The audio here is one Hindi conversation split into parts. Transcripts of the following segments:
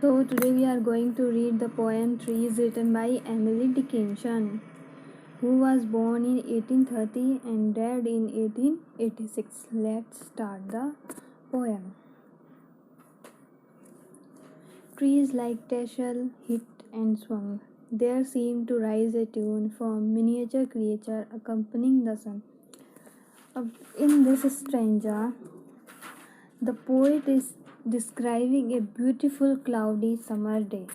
So today we are going to read the poem Trees written by Emily Dickinson, who was born in 1830 and died in 1886. Let's start the poem. Trees like tassel hit and swung. There seemed to rise a tune from miniature creature accompanying the sun. In this stanza, the poet is describing a beautiful cloudy summer day,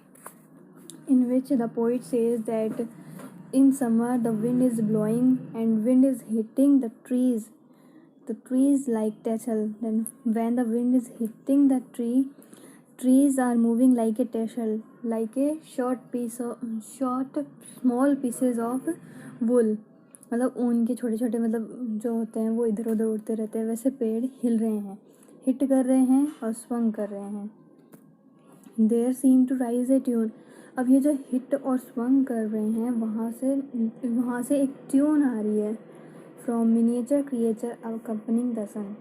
in which the poet says that in summer the wind is blowing and wind is hitting the trees like tassel. Then when the wind is hitting the trees are moving like a tassel, like a short small pieces of wool. मतलब ऊन के छोटे छोटे मतलब जो होते हैं वो इधर उधर उड़ते रहते हैं, वैसे पेड़ हिल रहे हैं, हिट कर रहे हैं और स्वंग कर रहे हैं. There seem to rise a tune. अब ये जो हिट और स्वंग कर रहे हैं वहाँ से एक ट्यून आ रही है. From miniature creature accompanying the sun.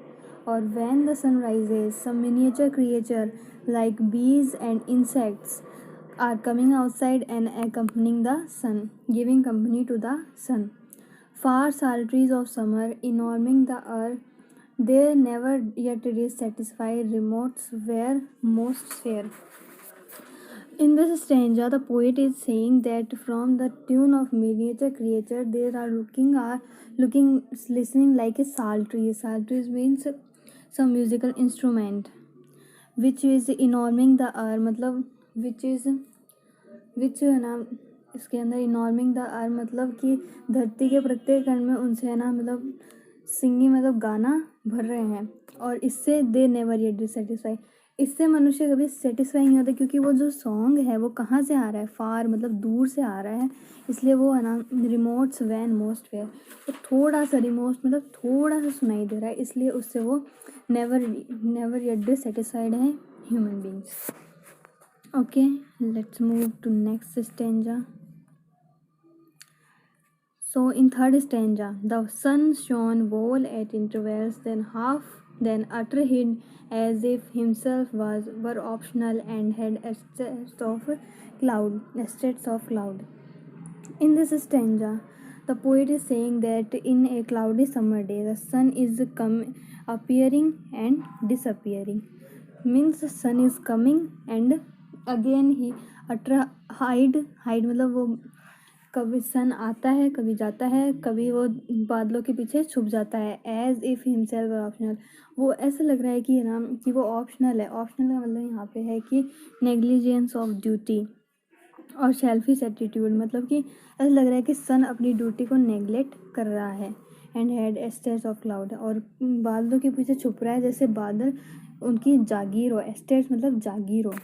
और when the sun rises some miniature creature like bees and insects are coming outside and accompanying the sun, giving company to the sun. Far saltaries of summer enorming the earth, they never yet dissatisfied remotes were most fair. In this stanza, the poet is saying that from the tune of miniature creature, they are listening like a psaltery. Psaltery means some musical instrument, which is enorming the air. मतलब which है ना, इसके अंदर इनॉर्मिंग द आर मतलब कि धरती के प्रत्येक कण में उनसे है ना मतलब सिंगिंग मतलब गाना भर रहे हैं. और इससे दे नेवर येट डिससेटिस्फाई, इससे मनुष्य कभी सेटिस्फाई नहीं होता, क्योंकि वो जो सॉन्ग है वो कहाँ से आ रहा है, फार मतलब दूर से आ रहा है, इसलिए वो है ना रिमोट्स वैन मोस्ट फेयर, तो थोड़ा सा रिमोट मतलब थोड़ा सा सुनाई दे रहा है, इसलिए उससे वो नेवर येट डिससेटिस्फाइड है human beings. Okay, let's move to next stanza. So in third stanza, the sun shone whole at intervals, then utter hid, as if himself were optional and had estates of cloud. In this stanza, the poet is saying that in a cloudy summer day, the sun is appearing and disappearing. Means the sun is coming and again he hide मतलब वो कभी सन आता है कभी जाता है, कभी वो बादलों के पीछे छुप जाता है. एज इफ हिमसेल्फ ऑप्शनल, वो ऐसा लग रहा है कि ना कि वो ऑप्शनल है. ऑप्शनल का मतलब यहाँ पे है कि नेग्लिजेंस ऑफ ड्यूटी और सेल्फिश एटीट्यूड, मतलब कि ऐसा लग रहा है कि सन अपनी ड्यूटी को नेग्लेक्ट कर रहा है. And had estates of cloud, और बादलों के पीछे छुप रहा है जैसे बादल उनकी जागीर हो. एस्टेट्स मतलब जागीर हो.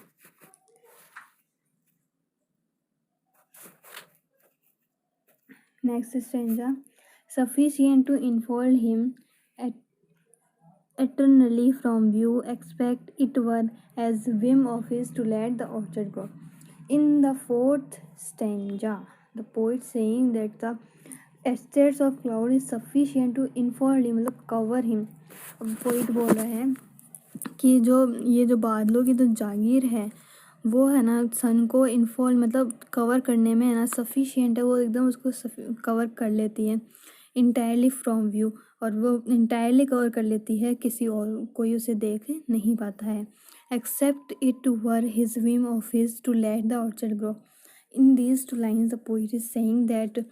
Next stanza, sufficient to enfold him eternally from view, expect it were as whim of his to let the orchard grow. In the fourth stanza, the poet saying that the estates of cloud is sufficient to enfold him, मतलब cover him. अब पोइट बोल रहे हैं कि जो ये जो बादलों की जो जागीर है वो है ना सन को इन्फॉल्व मतलब कवर करने में है ना सफिशिएंट है, वो एकदम उसको कवर कर लेती है इंटायरली फ्रॉम व्यू, और वो इंटायरली कवर कर लेती है, किसी और कोई उसे देख नहीं पाता है. Except it were his whim of his to let the orchard grow. In these two lines the poet is saying that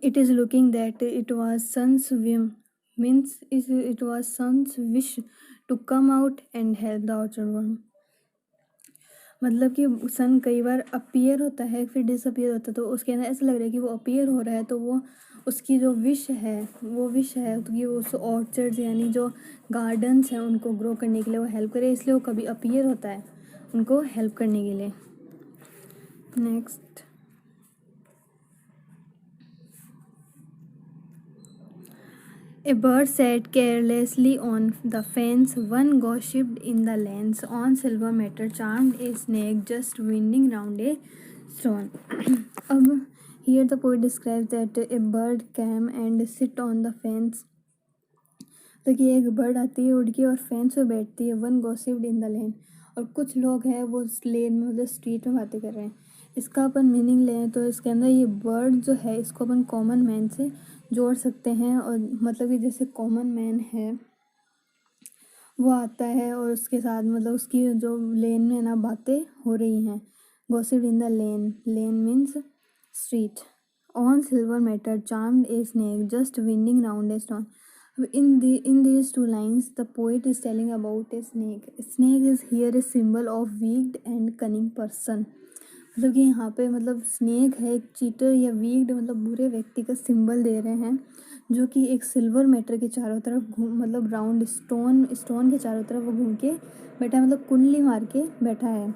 it is looking that it was sun's whim, means it was sun's wish to come out and help the orchard worm. मतलब कि सन कई बार अपीयर होता है फिर डिसअपीयर होता है, तो उसके अंदर ऐसा लग रहा है कि वो अपीयर हो रहा है, तो वो उसकी जो विश है तो कि वो उस ऑर्चर्ड्स यानी जो गार्डन्स हैं उनको ग्रो करने के लिए वो हेल्प करे, इसलिए वो कभी अपीयर होता है उनको हेल्प करने के लिए. Next, a bird sat carelessly on the fence, one gossiped in the lanes, on silver matter charmed a snake just winding round a stone. अब here the poet describes that a bird came and sit on the fence. तो कि एक बर्ड आती है उड़ के और फेंस पे बैठती है. वन गॉसिप्ड इन द लैंड, और कुछ लोग हैं वो लेन में मतलब स्ट्रीट में बातें कर रहे हैं। इसका अपन मीनिंग लें तो इसके अंदर ये वर्ड जो है इसको अपन कॉमन मैन से जोड़ सकते हैं, और मतलब कि जैसे कॉमन मैन है वो आता है और उसके साथ मतलब उसकी जो लेन में ना बातें हो रही हैं। Gossip in the lane, lane means street. On silver matter charmed a snake just winding round a stone. In these two lines, the poet is telling about a snake. Snake is here a symbol of weak and cunning person. मतलब कि यहाँ पे मतलब स्नेक है एक चीटर या वीक्ड मतलब बुरे व्यक्ति का सिंबल दे रहे हैं, जो कि एक सिल्वर मैटर के चारों तरफ घूम मतलब राउंड स्टोन के चारों तरफ वो घूम के बैठा है, मतलब कुंडली मार के बैठा है।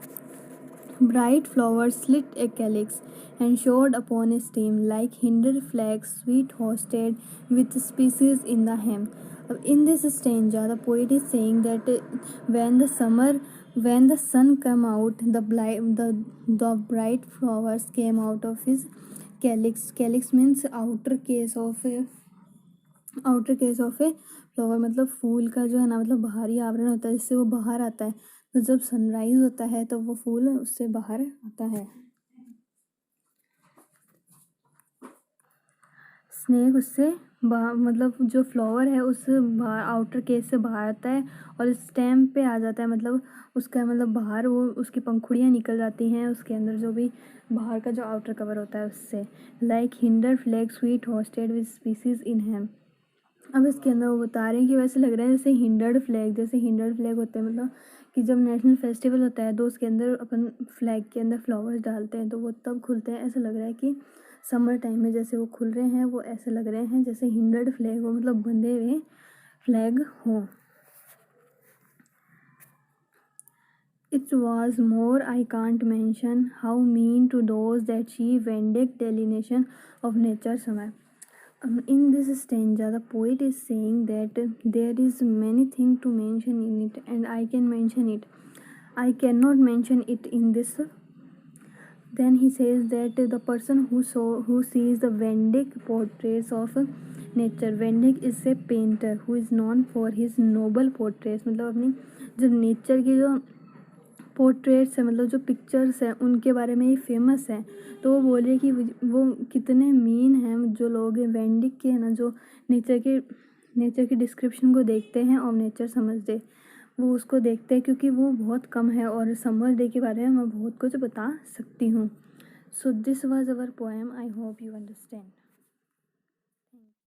Bright flowers slit a calyx and showed upon a stem like hinder flags sweet hosted with species in the hem. In this stanza, the poet is saying that when the sun came out, the bright flowers came out of his calyx. Calyx means outer case of a flower, मतलब फूल का जो है ना मतलब बाहरी आवरण होता है जिससे वो बाहर आता है। तो जब सनराइज होता है तो वो फूल उससे बाहर आता है। स्नेक उससे बाहर मतलब जो फ्लावर है उस आउटर केस से बाहर आता है और स्टेम पे आ जाता है, मतलब उसका मतलब बाहर वो उसकी पंखुड़ियाँ निकल जाती हैं उसके अंदर जो भी बाहर का जो आउटर कवर होता है उससे। Like hinder flag sweet hosted with species in ham. अब इसके अंदर वो बता रहे हैं कि वैसे लग रहा है जैसे हिंडर्ड फ्लैग होते हैं, मतलब कि जब नेशनल फेस्टिवल होता है तो उसके अंदर अपन फ्लैग के अंदर फ्लावर्स डालते हैं तो वो तब खुलते हैं। ऐसा लग रहा है कि समर टाइम में जैसे वो खुल रहे हैं वो ऐसे लग रहे हैं जैसे हिंडर्ड फ्लैग हो, मतलब बंधे हुए फ्लैग हो। It was more I can't mention how mean to those that she vendic delineation of nature somewhere. In this stanza, the poet is saying that there is many things to mention in it, and I can mention it. I cannot mention it in this. Then he says that the person who sees the Vendic portraits of nature, Vendic is a painter who is known for his noble portraits, मतलब अपनी जब नेचर की जो पोर्ट्रेट्स है मतलब जो पिक्चर्स हैं उनके बारे में ये फेमस है। तो वो बोले कि वो कितने मीन हैं जो लोग वेंडिक के हैं ना, जो नेचर के डिस्क्रिप्शन को देखते हैं और नेचर समझते, वो उसको देखते हैं क्योंकि वो बहुत कम है और समर डे के बारे में मैं बहुत कुछ बता सकती हूँ। So this was our poem, I hope you understand.